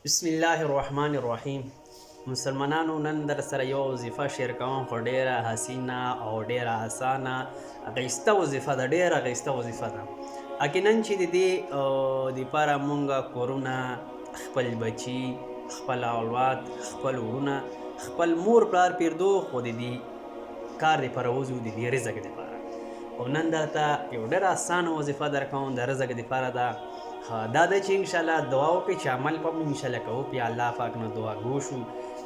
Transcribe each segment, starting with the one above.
بسم الله الرحمن الرحیم. مسلمانانو نن در سره یو وظیفه شیر کوم، خو ډیره حسینه او ډیره اسانه اغیسته وظیفه ده، ډیره اغیسته وظیفه ده. یقینا چې د دې دپاره مونږ کورونه، خپل بچي، خپل اولاد، خپل ورونه، خپل مور پلار پرېږدو، خو د دې کار دپاره وځو، د دې رزق دپاره. او نن درته یو ډېره اسانه وظیفه در کوم د رزق دپاره ده. دا ده چې انشاءالله دعا وکړئ چې عمل به مو انشاءالله کوو، پې الله پاک نه دعاګو شو،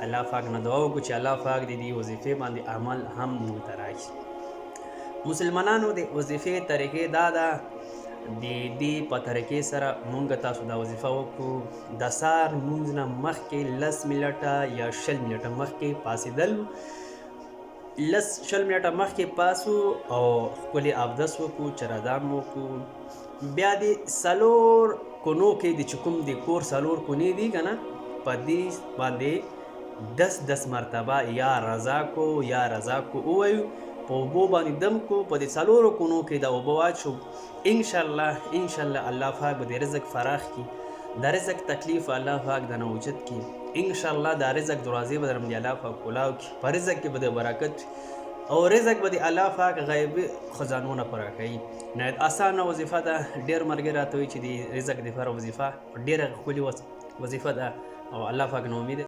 الله پاک نه دعا وکړو چې الله پاک د دې وظیفې باندې عمل هم مونږ ته راکړي. مسلمانانو د وظیفې طریقې دا ده، د دې په طریقې سره مونږ تاسو دا وظیفه وکړو. د سهار لمونځ نه مخکې 10 منټه یا 20 منټه مخکې پاڅېدل، 10-20 منټه مخکې پاسو او ښکلې اودس وکړو، چرادان مو وکړو. بیا د 4 کونو کې د چې کوم د کور 4 کونې دي که نه، په دې باندې 10 مرتبه یا رضا کو یا رضا کو ووایو، په اوبو باندې دم کو، په دې 4 کونو کې د اوبه واچو. انشاءالله الله پاک به د رزق فراخ کړي، د رزق تکلیف الله پاک د نه اوچت کړي. انشاءالله د رزق دروازې به در باندې الله پاک کولاو کړي، په رزق کې به د برکت او رزق به د الله پاک غیبي خزانونه پوره کوي. نهایت اسانه وظیفه ده. ډېر ملګري راته وایي چې د رزق دپاره وظیفه ډېره ښکلې وظیفه ده او الله پاک نه امید